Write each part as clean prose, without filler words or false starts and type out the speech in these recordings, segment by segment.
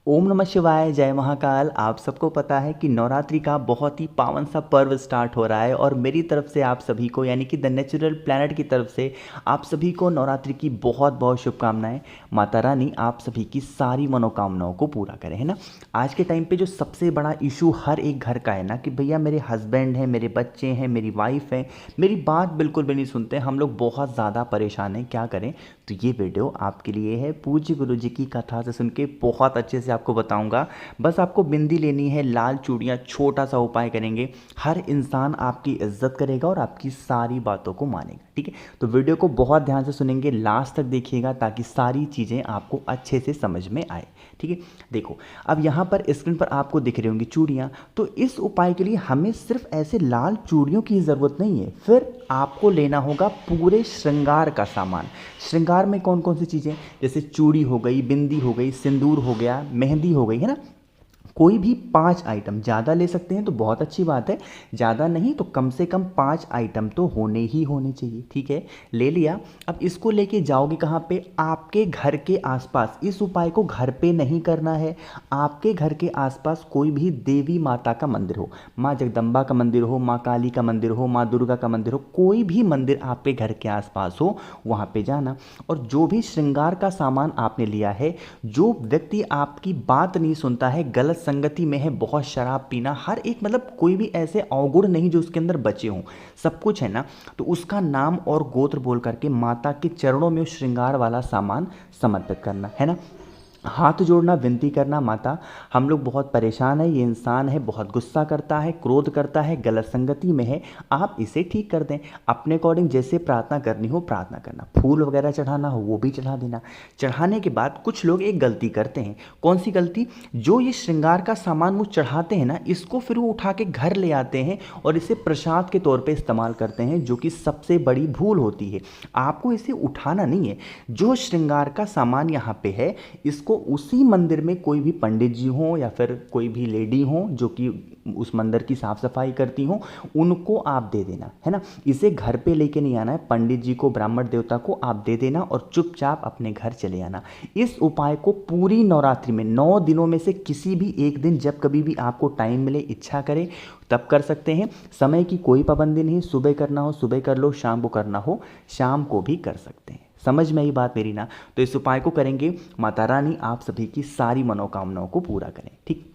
ओम नमः शिवाय, जय महाकाल। आप सबको पता है कि नवरात्रि का बहुत ही पावन सा पर्व स्टार्ट हो रहा है और मेरी तरफ से आप सभी को यानी कि द नेचुरल प्लैनेट की तरफ से आप सभी को नवरात्रि की बहुत बहुत शुभकामनाएं। माता रानी आप सभी की सारी मनोकामनाओं को पूरा करें, है ना। आज के टाइम पे जो सबसे बड़ा इशू हर एक घर का है ना कि भैया मेरे हस्बैंड हैं, मेरे बच्चे हैं, मेरी वाइफ है, मेरी बात बिल्कुल भी नहीं सुनते, हम लोग बहुत ज़्यादा परेशान हैं, क्या करें। तो ये वीडियो आपके लिए है। पूज्य गुरु जी की कथा से सुन के बहुत अच्छे से आपको बताऊंगा। बस आपको बिंदी लेनी है, लाल चूड़ियाँ, छोटा सा उपाय करेंगे, हर इंसान आपकी इज्जत करेगा और आपकी सारी बातों को मानेगा। ठीक है, तो वीडियो को बहुत ध्यान से सुनेंगे, लास्ट तक देखिएगा ताकि सारी चीज़ें आपको अच्छे से समझ में आए। ठीक है, देखो अब यहाँ पर स्क्रीन पर आपको दिख रही होंगी चूड़ियाँ। तो इस उपाय के लिए हमें सिर्फ ऐसे लाल चूड़ियों की ज़रूरत नहीं है, फिर आपको लेना होगा पूरे श्रृंगार का सामान। श्रृंगार में कौन कौन सी चीज़ें, जैसे चूड़ी हो गई, बिंदी हो गई, सिंदूर हो गया, मेहंदी हो गई, है ना। कोई भी 5 आइटम, ज़्यादा ले सकते हैं तो बहुत अच्छी बात है, ज़्यादा नहीं तो कम से कम 5 आइटम तो होने ही होने चाहिए। ठीक है, ले लिया। अब इसको लेके जाओगे कहाँ पे, आपके घर के आसपास। इस उपाय को घर पे नहीं करना है, आपके घर के आसपास कोई भी देवी माता का मंदिर हो, माँ जगदम्बा का मंदिर हो, माँ काली का मंदिर हो, माँ दुर्गा का मंदिर हो, कोई भी मंदिर आपके घर के आसपास हो वहाँ पे जाना। और जो भी श्रृंगार का सामान आपने लिया है, जो व्यक्ति आपकी बात नहीं सुनता है, गलत संगति में है, बहुत शराब पीना, हर एक मतलब कोई भी ऐसे अवगुण नहीं जो उसके अंदर बचे हों, सब कुछ है ना, तो उसका नाम और गोत्र बोल करके माता के चरणों में उस श्रृंगार वाला सामान समर्पित करना है ना। हाथ जोड़ना, विनती करना, माता हम लोग बहुत परेशान है, ये इंसान है, बहुत गुस्सा करता है, क्रोध करता है, गलत संगति में है, आप इसे ठीक कर दें। अपने अकॉर्डिंग जैसे प्रार्थना करनी हो प्रार्थना करना, फूल वगैरह चढ़ाना हो वो भी चढ़ा देना। चढ़ाने के बाद कुछ लोग एक गलती करते हैं, कौन सी गलती, जो ये श्रृंगार का सामान वो चढ़ाते हैं ना, इसको फिर वो उठा के घर ले आते हैं और इसे प्रसाद के तौर पे इस्तेमाल करते हैं, जो कि सबसे बड़ी भूल होती है। आपको इसे उठाना नहीं है, जो श्रृंगार का सामान यहाँ पे है इसको उसी मंदिर में कोई भी पंडित जी हों या फिर कोई भी लेडी हों जो कि उस मंदिर की साफ सफाई करती हों, उनको आप दे देना, है ना। इसे घर पे लेके नहीं आना है, पंडित जी को, ब्राह्मण देवता को आप दे देना और चुपचाप अपने घर चले आना। इस उपाय को पूरी नवरात्रि में 9 दिनों में से किसी भी एक दिन, जब कभी भी आपको टाइम मिले, इच्छा करे, तब कर सकते हैं। समय की कोई पाबंदी नहीं, सुबह करना हो सुबह कर लो, शाम को करना हो शाम को भी कर सकते हैं। समझ में आई बात मेरी ना। तो इस उपाय को करेंगे, माता रानी आप सभी की सारी मनोकामनाओं को पूरा करें। ठीक,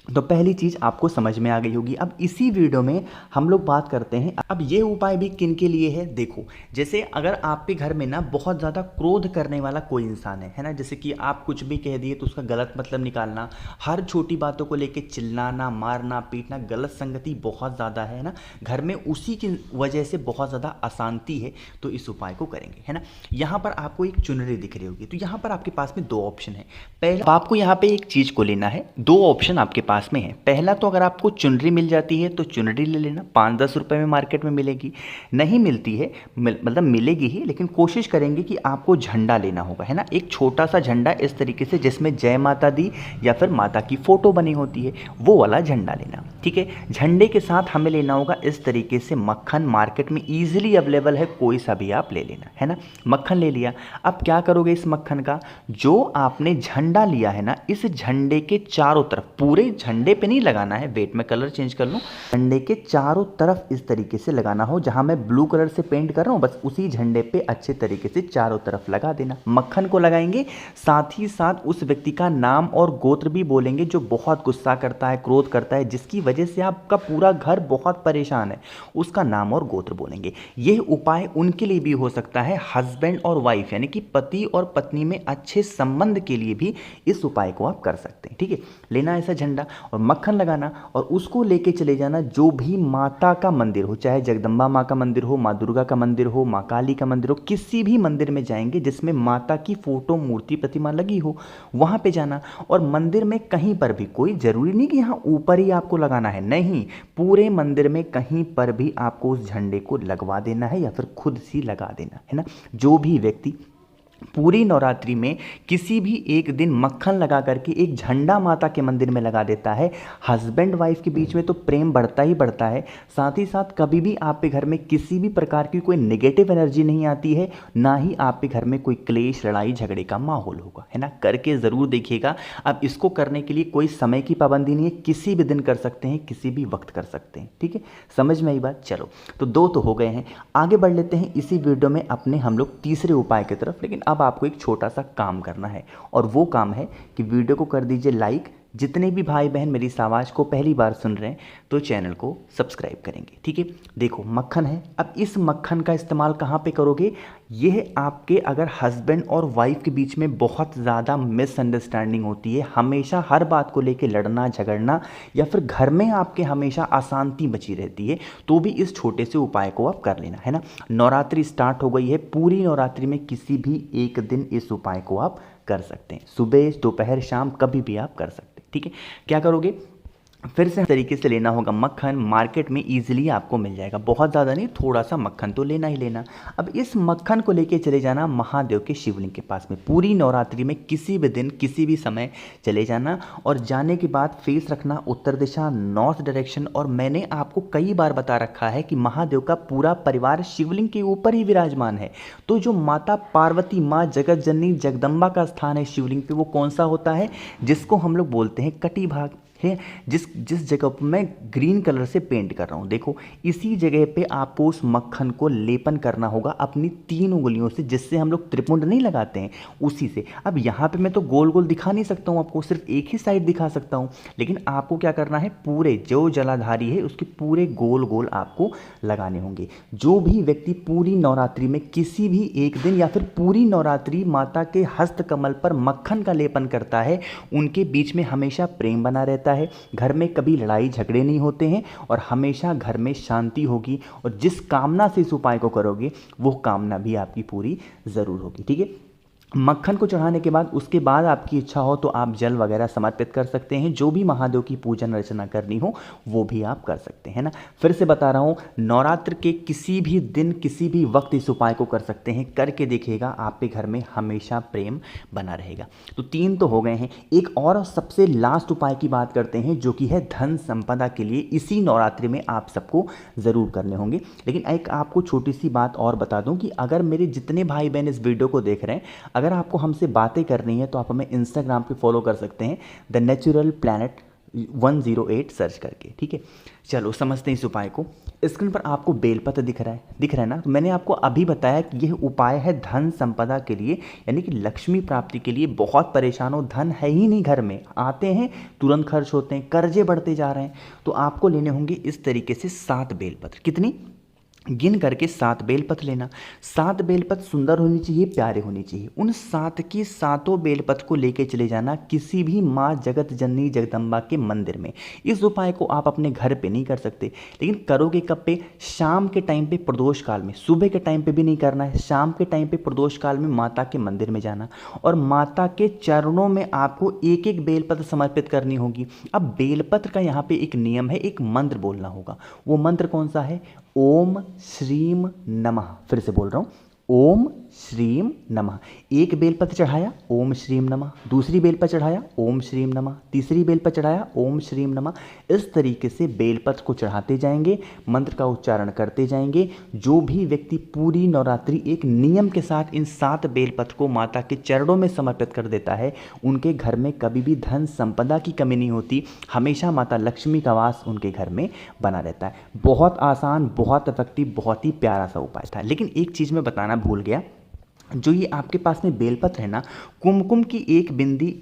तो पहली चीज़ आपको समझ में आ गई होगी। अब इसी वीडियो में हम लोग बात करते हैं, अब ये उपाय भी किन के लिए है। देखो, जैसे अगर आपके घर में ना बहुत ज़्यादा क्रोध करने वाला कोई इंसान है ना, जैसे कि आप कुछ भी कह दिए तो उसका गलत मतलब निकालना, हर छोटी बातों को लेके चिल्लाना, मारना, पीटना, गलत संगति बहुत ज़्यादा है ना घर में, उसी की वजह से बहुत ज़्यादा अशांति है, तो इस उपाय को करेंगे, है ना। यहाँ पर आपको एक चुनरी दिख रही होगी, तो यहाँ पर आपके पास में 2 ऑप्शन है। पहला, आपको यहाँ पे एक चीज़ को लेना है, 2 ऑप्शन आपके पास में है। पहला तो अगर आपको चुनरी मिल जाती है तो चुनरी ले लेना, 5-10 रुपए में मार्केट में मिलेगी। नहीं मिलती है, मतलब मिलेगी ही, लेकिन कोशिश करेंगे कि आपको झंडा लेना होगा, है ना। एक छोटा सा झंडा इस तरीके से जिसमें जय माता दी या फिर माता की फोटो बनी होती है, वो वाला झंडा लेना। ठीक है, झंडे के साथ हमें लेना होगा इस तरीके से मक्खन, मार्केट में ईजिली अवेलेबल है, कोई सा भी आप ले लेना, है ना। मक्खन ले लिया। अब क्या करोगे इस मक्खन का, जो आपने झंडा लिया है ना, इस झंडे के चारों तरफ, पूरे झंडे पे नहीं लगाना है, वेट में कलर चेंज कर लूँ, झंडे के चारों तरफ इस तरीके से लगाना हो, जहां मैं ब्लू कलर से पेंट कर रहा हूं बस उसी झंडे पे अच्छे तरीके से चारों तरफ लगा देना। मक्खन को लगाएंगे, साथ ही साथ उस व्यक्ति का नाम और गोत्र भी बोलेंगे जो बहुत गुस्सा करता है, क्रोध करता है, जिसकी वजह से आपका पूरा घर बहुत परेशान है, उसका नाम और गोत्र बोलेंगे। यह उपाय उनके लिए भी हो सकता है, हस्बैंड और वाइफ यानी कि पति और पत्नी में अच्छे संबंध के लिए भी इस उपाय को आप कर सकते हैं। ठीक है, लेना ऐसा झंडा और मक्खन लगाना और उसको लेके चले जाना, जो भी माता का मंदिर हो, चाहे जगदम्बा माँ का मंदिर हो, माँ दुर्गा का मंदिर हो, माँ काली का मंदिर हो, किसी भी मंदिर में जाएंगे जिसमें माता की फोटो, मूर्ति, प्रतिमा लगी हो, वहां पे जाना। और मंदिर में कहीं पर भी, कोई जरूरी नहीं कि यहाँ ऊपर ही आपको लगाना है, नहीं, पूरे मंदिर में कहीं पर भी आपको उस झंडे को लगवा देना है या फिर खुद सी लगा देना है ना। जो भी व्यक्ति पूरी नवरात्रि में किसी भी एक दिन मक्खन लगा करके एक झंडा माता के मंदिर में लगा देता है, हस्बैंड वाइफ के बीच में तो प्रेम बढ़ता ही बढ़ता है। साथ ही साथ कभी भी आप के घर में किसी भी प्रकार की कोई नेगेटिव एनर्जी नहीं आती है, ना ही आप के घर में कोई क्लेश लड़ाई झगड़े का माहौल होगा, है ना। करके ज़रूर देखिएगा। अब इसको करने के लिए कोई समय की पाबंदी नहीं है, किसी भी दिन कर सकते हैं, किसी भी वक्त कर सकते हैं, ठीक है। समझ में आई बात। चलो तो 2 तो हो गए हैं, आगे बढ़ लेते हैं इसी वीडियो में अपने हम लोग तीसरे उपाय की तरफ। लेकिन अब आपको एक छोटा सा काम करना है, और वो काम है कि वीडियो को कर दीजिए लाइक। जितने भी भाई बहन मेरी इस आवाज़ को पहली बार सुन रहे हैं तो चैनल को सब्सक्राइब करेंगे, ठीक है। देखो मक्खन है, अब इस मक्खन का इस्तेमाल कहाँ पे करोगे? यह आपके अगर हस्बैंड और वाइफ के बीच में बहुत ज़्यादा मिसअंडरस्टैंडिंग होती है, हमेशा हर बात को लेके लड़ना झगड़ना, या फिर घर में आपके हमेशा अशांति बची रहती है, तो भी इस छोटे से उपाय को आप कर लेना, है ना। नवरात्रि स्टार्ट हो गई है, पूरी नवरात्रि में किसी भी एक दिन इस उपाय को आप कर सकते हैं, सुबह दोपहर शाम कभी भी आप कर सकते हैं, ठीक है। क्या करोगे? फिर से तरीके से लेना होगा मक्खन, मार्केट में इजीली आपको मिल जाएगा, बहुत ज़्यादा नहीं, थोड़ा सा मक्खन तो लेना ही लेना। अब इस मक्खन को लेके चले जाना महादेव के शिवलिंग के पास में, पूरी नवरात्रि में किसी भी दिन किसी भी समय चले जाना, और जाने के बाद फेस रखना उत्तर दिशा, नॉर्थ डायरेक्शन। और मैंने आपको कई बार बता रखा है कि महादेव का पूरा परिवार शिवलिंग के ऊपर ही विराजमान है, तो जो माता पार्वती माँ जगत जननी जगदम्बा का स्थान है शिवलिंग पे, वो कौन सा होता है? जिसको हम लोग बोलते हैं कटी भाग, है। जिस जिस जगह पर मैं ग्रीन कलर से पेंट कर रहा हूँ, देखो इसी जगह पे आपको उस मक्खन को लेपन करना होगा अपनी 3 उंगलियों से, जिससे हम लोग त्रिपुंड नहीं लगाते हैं, उसी से। अब यहाँ पे मैं तो गोल गोल दिखा नहीं सकता हूँ आपको, सिर्फ एक ही साइड दिखा सकता हूँ, लेकिन आपको क्या करना है, पूरे जो जलाधारी है उसके पूरे गोल गोल आपको लगाने होंगे। जो भी व्यक्ति पूरी नवरात्रि में किसी भी एक दिन या फिर पूरी नवरात्रि माता के हस्त कमल पर मक्खन का लेपन करता है, उनके बीच में हमेशा प्रेम बना रहता है, घर में कभी लड़ाई झगड़े नहीं होते हैं, और हमेशा घर में शांति होगी, और जिस कामना से इस उपाय को करोगे वो कामना भी आपकी पूरी ज़रूर होगी, ठीक है। मक्खन को चढ़ाने के बाद उसके बाद आपकी इच्छा हो तो आप जल वगैरह समर्पित कर सकते हैं, जो भी महादेव की पूजन अर्चना करनी हो वो भी आप कर सकते हैं ना। फिर से बता रहा हूँ, नवरात्र के किसी भी दिन किसी भी वक्त इस उपाय को कर सकते हैं, करके देखिएगा आपके घर में हमेशा प्रेम बना रहेगा। तो 3 तो हो गए हैं, एक और सबसे लास्ट उपाय की बात करते हैं, जो कि है धन संपदा के लिए इसी नवरात्रि में आप सबको ज़रूर करने होंगे। लेकिन एक आपको छोटी सी बात और बता दूँ कि अगर मेरे जितने भाई बहन इस वीडियो को देख रहे हैं, अगर आपको हमसे बातें करनी है तो आप हमें इंस्टाग्राम पे फॉलो कर सकते हैं, द नेचुरल प्लैनेट 108 सर्च करके, ठीक है। चलो समझते हैं इस उपाय को। स्क्रीन पर आपको बेलपत्र दिख रहा है ना। तो मैंने आपको अभी बताया कि यह उपाय है धन संपदा के लिए, यानी कि लक्ष्मी प्राप्ति के लिए। बहुत परेशान हो, धन है ही नहीं घर में, आते हैं तुरंत खर्च होते हैं, कर्जे बढ़ते जा रहे हैं, तो आपको लेने होंगे इस तरीके से 7 बेलपत्र। कितनी? गिन करके 7 बेलपत्र लेना। 7 बेलपत्र सुंदर होनी चाहिए, प्यारे होनी चाहिए। उन 7 की 7 बेलपत्र को लेके चले जाना किसी भी माँ जगत जननी जगदम्बा के मंदिर में। इस उपाय को आप अपने घर पे नहीं कर सकते, लेकिन करोगे कब पे? शाम के टाइम पे प्रदोष काल में। सुबह के टाइम पे भी नहीं करना है, शाम के टाइम पे प्रदोष काल में माता के मंदिर में जाना, और माता के चरणों में आपको एक एक बेलपत्र समर्पित करनी होगी। अब बेलपत्र का यहाँ पे एक नियम है, एक मंत्र बोलना होगा। वो मंत्र कौन सा है? ओम श्रीम नमः। फिर से बोल रहा हूँ, ओम श्रीम नमः। एक बेलपत्र चढ़ाया, ओम श्रीम नमः। दूसरी बेलपत्र चढ़ाया, ओम श्रीम नमः। तीसरी बेलपत्र चढ़ाया, ओम श्रीम नमः। इस तरीके से बेलपत्र को चढ़ाते जाएंगे, मंत्र का उच्चारण करते जाएंगे। जो भी व्यक्ति पूरी नवरात्रि एक नियम के साथ इन 7 बेलपत्र को माता के चरणों में समर्पित कर देता है, उनके घर में कभी भी धन संपदा की कमी नहीं होती, हमेशा माता लक्ष्मी का वास उनके घर में बना रहता है। बहुत आसान, बहुत इफेक्टिव, बहुत ही प्यारा सा उपाय था। लेकिन एक चीज़ मैं बताना भूल गया, जो ये आपके पास में बेलपत्र है ना, कुमकुम की एक बिंदी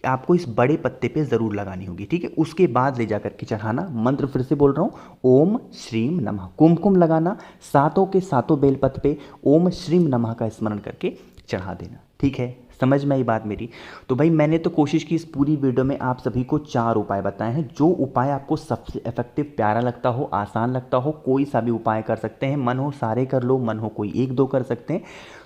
आपको इस बड़े पत्ते पे ज़रूर लगानी होगी, ठीक है। उसके बाद ले जा करके चढ़ाना। मंत्र फिर से बोल रहा हूँ, ओम श्रीम नमः। कुमकुम लगाना, 7 के 7 बेलपत्र पे ओम श्रीम नमः का स्मरण करके चढ़ा देना, ठीक है। समझ में आई बात मेरी? तो भाई मैंने तो कोशिश की इस पूरी वीडियो में आप सभी को 4 उपाय बताए हैं। जो उपाय आपको सबसे इफेक्टिव, प्यारा लगता हो, आसान लगता हो, कोई सा भी उपाय कर सकते हैं। मन हो सारे कर लो, मन हो कोई 1-2 कर सकते हैं।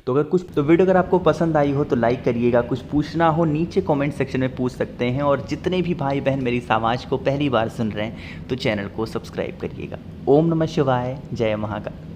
तो वीडियो अगर आपको पसंद आई हो तो लाइक करिएगा। कुछ पूछना हो नीचे कमेंट सेक्शन में पूछ सकते हैं, और जितने भी भाई बहन मेरी इस आवाज़ को पहली बार सुन रहे हैं तो चैनल को सब्सक्राइब करिएगा। ओम नमः शिवाय, जय महाकाल।